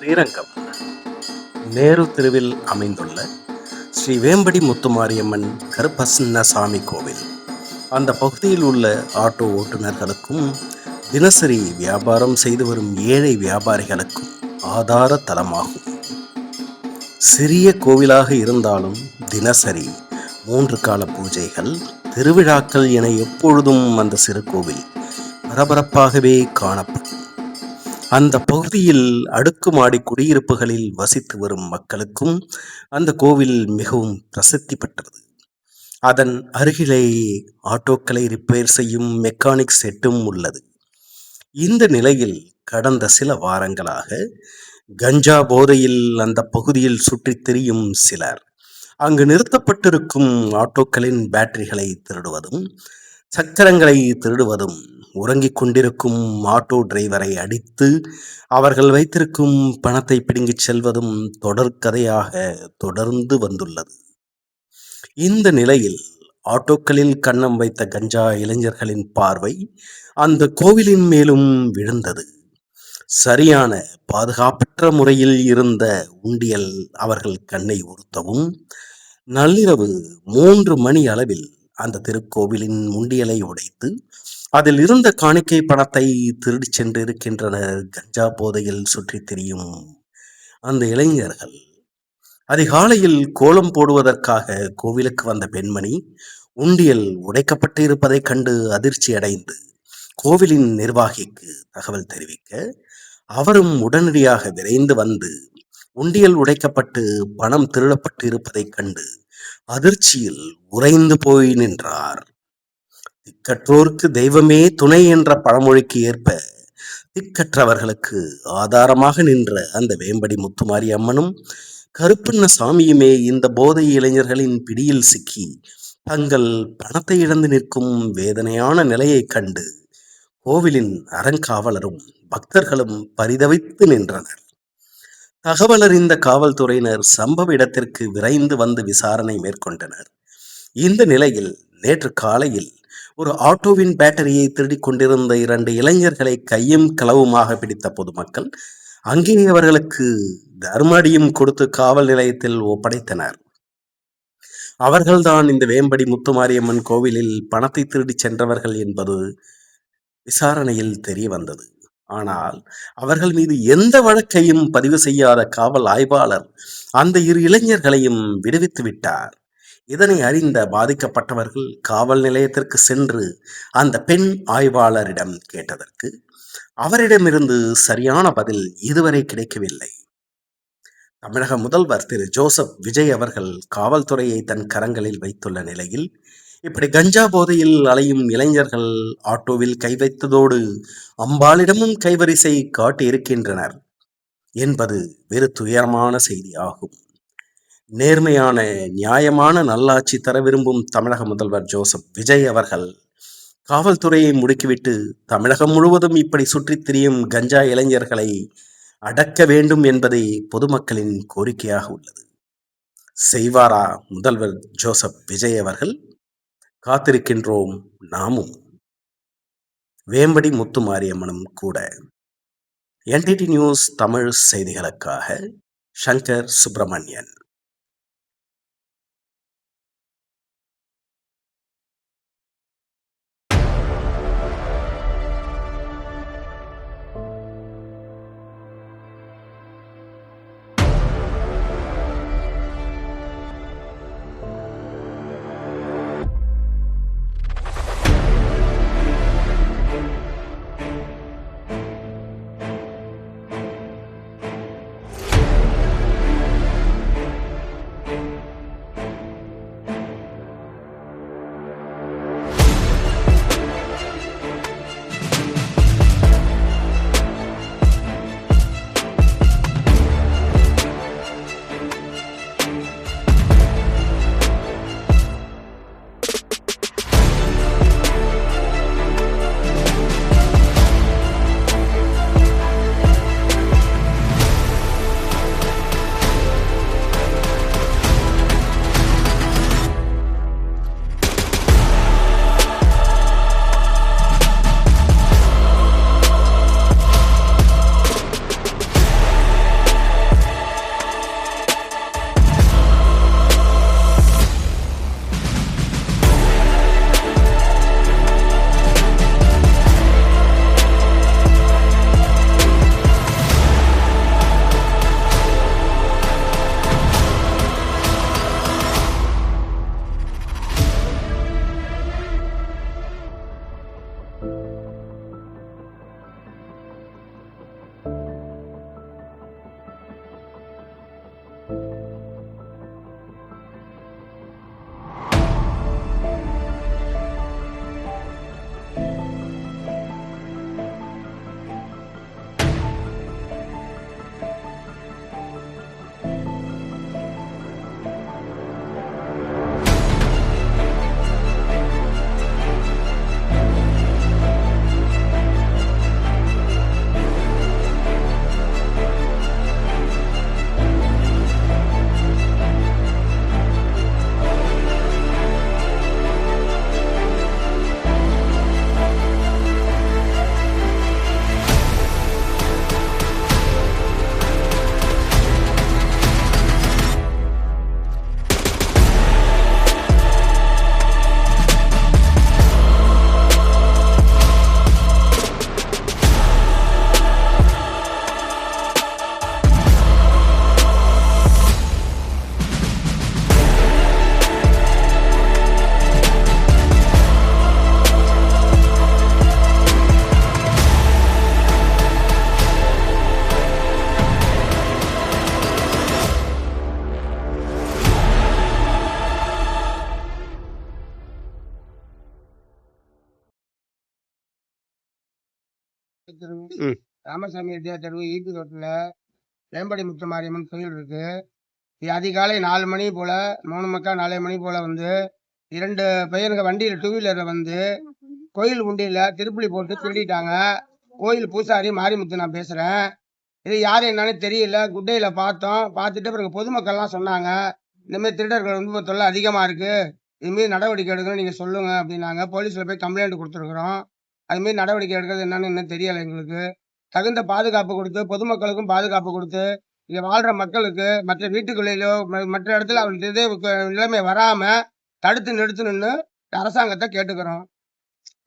ஸ்ரீரங்கம் நேரு தெருவில் அமைந்துள்ள ஸ்ரீ வேம்படி முத்துமாரியம்மன் கருப்பண்ணசாமி கோவில் அந்த பகுதியில் உள்ள ஆட்டோ ஓட்டுநர்களுக்கும் தினசரி வியாபாரம் செய்து வரும் ஏழை வியாபாரிகளுக்கும் ஆதார தலமாகும். சிறிய கோவிலாக இருந்தாலும் தினசரி 3 கால பூஜைகள், திருவிழாக்கள் என எப்பொழுதும் அந்த சிறு கோவில் பரபரப்பாகவே காணப்படும். அந்த பகுதியில் அடுக்குமாடி குடியிருப்புகளில் வசித்து வரும் மக்களுக்கும் அந்த கோவில் மிகவும் பிரசித்தி பெற்றது. அதன் அருகிலேயே ஆட்டோக்களை ரிப்பேர் செய்யும் மெக்கானிக் செட்டும் உள்ளது. இந்த நிலையில் கடந்த சில வாரங்களாக கஞ்சா போதையில் அந்த பகுதியில் சுற்றித் திரியும் சிலர் அங்கு நிறுத்தப்பட்டிருக்கும் ஆட்டோக்களின் பேட்டரிகளை திருடுவதும், சக்கரங்களை திருடுவதும், உறங்கிக் கொண்டிருக்கும் ஆட்டோ டிரைவரை அடித்து அவர்கள் வைத்திருக்கும் பணத்தை பிடுங்கிச் செல்வதும் தொடர்கதையாக தொடர்ந்து வந்துள்ளது. இந்த நிலையில் ஆட்டோக்களில் கன்னம் வைத்த கஞ்சா இளைஞர்களின் பார்வை அந்த கோவிலின் மேலும் விழுந்தது. சரியான பாதுகாப்பற்ற முறையில் இருந்த உண்டியல் அவர்கள் கண்ணை உறுத்தவும், நள்ளிரவு 3 மணி அளவில் அந்த திருக்கோவிலின் உண்டியலை உடைத்து அதில் இருந்த காணிக்கை பணத்தை திருடி சென்றிருக்கின்றனர் கஞ்சா போதையில் சுற்றித் திரியும் அந்த இளைஞர்கள். அதிகாலையில் கோலம் போடுவதற்காக கோவிலுக்கு வந்த பெண்மணி உண்டியல் உடைக்கப்பட்டு இருப்பதைக் கண்டு அதிர்ச்சி அடைந்து கோவிலின் நிர்வாகிக்கு தகவல் தெரிவிக்க, அவரும் உடனடியாக விரைந்து வந்து உண்டியல் உடைக்கப்பட்டு பணம் திருடப்பட்டு இருப்பதைக் கண்டு அதிர்ச்சியில் உறைந்து போய் நின்றார். திக்கற்றோருக்கு தெய்வமே துணை என்ற பழமொழிக்கு ஏற்ப திக்கற்றவர்களுக்கு ஆதாரமாக நின்ற அந்த வேம்படி முத்துமாரி அம்மனும் கருப்பண்ணசாமியுமே இந்த போதை இளைஞர்களின் பிடியில் சிக்கி தங்கள் பணத்தை இழந்து நிற்கும் வேதனையான நிலையை கண்டு கோவிலின் அறங்காவலரும் பக்தர்களும் பரிதவித்து நின்றனர். தகவல் அறிந்த காவல்துறையினர் சம்பவ இடத்திற்கு விரைந்து வந்து விசாரணை மேற்கொண்டனர். இந்த நிலையில் நேற்று காலையில் ஒரு ஆட்டோவின் பேட்டரியை திருடிக் கொண்டிருந்த 2 இளைஞர்களை கையும் களவுமாக பிடித்த பொதுமக்கள் அங்கே அவர்களுக்கு தர்மடியும் கொடுத்து காவல் நிலையத்தில் ஒப்படைத்தனர். அவர்கள்தான் இந்த வேம்படி முத்துமாரியம்மன் கோவிலில் பணத்தை திருடி சென்றவர்கள் என்பது விசாரணையில் தெரிய வந்தது. ஆனால் அவர்கள் மீது எந்த வழக்கையும் பதிவு செய்யாத காவல் ஆய்வாளர் அந்த 2 இளைஞர்களையும் விடுவித்து விட்டார். இதனை அறிந்த பாதிக்கப்பட்டவர்கள் காவல் நிலையத்திற்கு சென்று அந்த பெண் ஆய்வாளரிடம் கேட்டதற்கு அவரிடமிருந்து சரியான பதில் இதுவரை கிடைக்கவில்லை. தமிழக முதல்வர் திரு ஜோசப் விஜய் அவர்கள் காவல்துறையை தன் கரங்களில் வைத்துள்ள நிலையில் இப்படி கஞ்சா போதையில் அலையும் இளைஞர்கள் ஆட்டோவில் கை வைத்ததோடு அம்பாளிடமும் கைவரிசை காட்டியிருக்கின்றனர் என்பது வெறு துயரமான செய்தி ஆகும். நேர்மையான, நியாயமான நல்லாட்சி தர விரும்பும் தமிழக முதல்வர் ஜோசப் விஜய் அவர்கள் காவல்துறையை முடுக்கிவிட்டு தமிழகம் முழுவதும் இப்படி சுற்றித் திரியும் கஞ்சா இளைஞர்களை அடக்க வேண்டும் என்பதே பொதுமக்களின் கோரிக்கையாக உள்ளது. செய்வாரா முதல்வர் ஜோசப் விஜய் அவர்கள்? காத்திருக்கின்றோம் நாமும். வேம்படி முத்துமாரியம்மனும் கூட. NTT நியூஸ் தமிழ் செய்திகளுக்காக சங்கர் சுப்பிரமணியன். தெரு, ம். ராமசாமி ரெட்டியார் தெரு, ஈபி ரோட்டில் வேம்படி முத்து மாரியம்மன் கோயில் இருக்கு. இது அதிகாலை 4 மணி போல 3:45 4 மணி போல வந்து 2 பையனுங்க வண்டியில் 2 வீலரில் வந்து கோயில் உண்டியில் திருப்புளி போட்டு திருடிட்டாங்க. கோயில் பூசாரி மாரிமுத்து நான் பேசுகிறேன். இது யார் என்னன்னு தெரியல. குட்டையில் பார்த்தோம். பார்த்துட்டு பிறகு பொதுமக்கள்லாம் சொன்னாங்க, இந்தமாரி திருடர்கள் வந்து தொல்லை அதிகமாக இருக்குது, இதுமாரி நடவடிக்கை எடுக்கணும், நீங்கள் சொல்லுங்க அப்படின்னாங்க. போலீஸில் போய் கம்ப்ளைண்ட் கொடுத்துருக்குறோம். அதுமாரி நடவடிக்கை எடுக்கிறது என்னன்னு இன்னும் தெரியலை எங்களுக்கு. தகுந்த பாதுகாப்பு கொடுத்து பொதுமக்களுக்கும் பாதுகாப்பு கொடுத்து இங்கே வாழ்கிற மக்களுக்கு மற்ற வீட்டுக்குள்ளேயோ மற்ற இடத்துல அவங்களுக்கு இதே நிலைமை வராமல் தடுத்து நிறுத்தணும்னு அரசாங்கத்தை கேட்டுக்கிறோம்.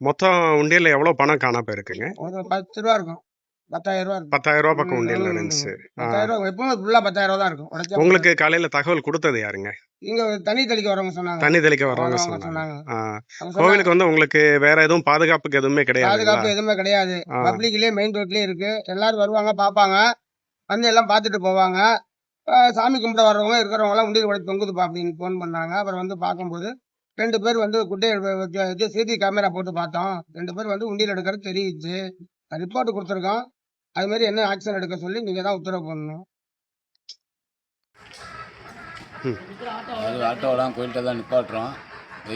மொத்தம் உண்டியல்ல எவ்வளோ பணம் காணாம போயிருக்குங்க? ஒரு 10 ரூபா இருக்கும், 10,000 ரூபா இருக்கும். 10,000 ரூபா பக்கம் உண்டியல்ல இருந்துச்சு. 10,000 ரூபா எப்பவுமே ஃபுல்லாக 10,000 ரூபா தான் இருக்கும். உடைச்சா உங்களுக்கு காலையில தகவல் கொடுத்தது யாருங்க? இங்கே தண்ணி தெளிக்க வரவங்க சொன்னாங்க. தண்ணி தெளிக்க வரவங்க வரவங்க சொன்னாங்க. சொன்னாங்க. அவங்க சொன்னாங்க கோவிலுக்கு வந்து உங்களுக்கு வேற எதுவும் பாதுகாப்புக்கு எதுவுமே கிடையாதுங்களா? பாதுகாப்பு எதுவுமே கிடையாது. ஆ. பப்ளிக்லேயே மெயின் ரோட்லேயே இருக்கு. எல்லாரும் வருவாங்க, பார்ப்பாங்க, வந்து எல்லாம் பார்த்துட்டு போவாங்க. சாமி கும்பிட வர்றவங்க இருக்கிறவங்களாம் உண்டியல் உடைச்சு தொங்குதுப்பா அப்படின்னு ஃபோன் பண்ணாங்க. அப்புறம் வந்து பார்க்கும்போது 2 பேர் வந்து குட்டையை இது சிசி கேமரா போட்டு பார்த்தோம். 2 பேர் வந்து உண்டியல் எடுக்கிறது தெரியுது. ரிப்போர்ட் கொடுத்துருக்கோம். அதுமாரி என்ன ஆக்ஷன் எடுக்க சொல்லி நீங்கள் தான் உத்தரவு பண்ணணும். அது ஆட்டோவெல்லாம் கோயில்கிட்ட தான் நிப்பாட்டுறோம்.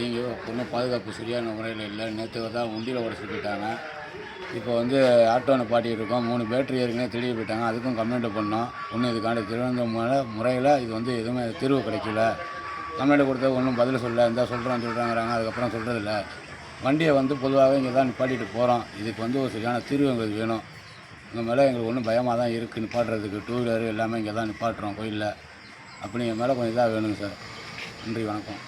இங்கே ஒன்றும் பாதுகாப்பு சரியான முறையில் இல்லை. நேற்று தான் உண்டியில் உடச்சிட்டு போயிட்டாங்க. இப்போ வந்து ஆட்டோ நிப்பாட்டிகிட்டு இருக்கோம். 3 பேட்டரி ஏற்கனவே திருடி போயிட்டாங்க. அதுக்கும் கம்ப்ளைண்ட் பண்ணோம். ஒன்றும் இதுக்காண்டி திருவனந்த முறையில் இது வந்து எதுவுமே தீர்வு கிடைக்கல. கம்ப்ளைண்ட் கொடுத்தது ஒன்றும் பதில் சொல்லலை. இந்த சொல்கிறாங்கிறாங்க, அதுக்கப்புறம் சொல்கிறதில்ல. வண்டியை வந்து பொதுவாகவே இங்கே தான் நிப்பாட்டிட்டு போகிறோம். இதுக்கு வந்து ஒரு சரியான தீர்வு எங்களுக்கு வேணும். இந்த மேலே எங்களுக்கு ஒன்றும் பயமாக தான் இருக்குது நிப்பாட்டுறதுக்கு. 2 வீலரு எல்லாமே இங்கே தான் நிப்பாட்டுறோம் கோயிலில். அப்படி எங்கள் மேலே கொஞ்சம் இதாக வேணுங்க சார். நன்றி, வணக்கம்.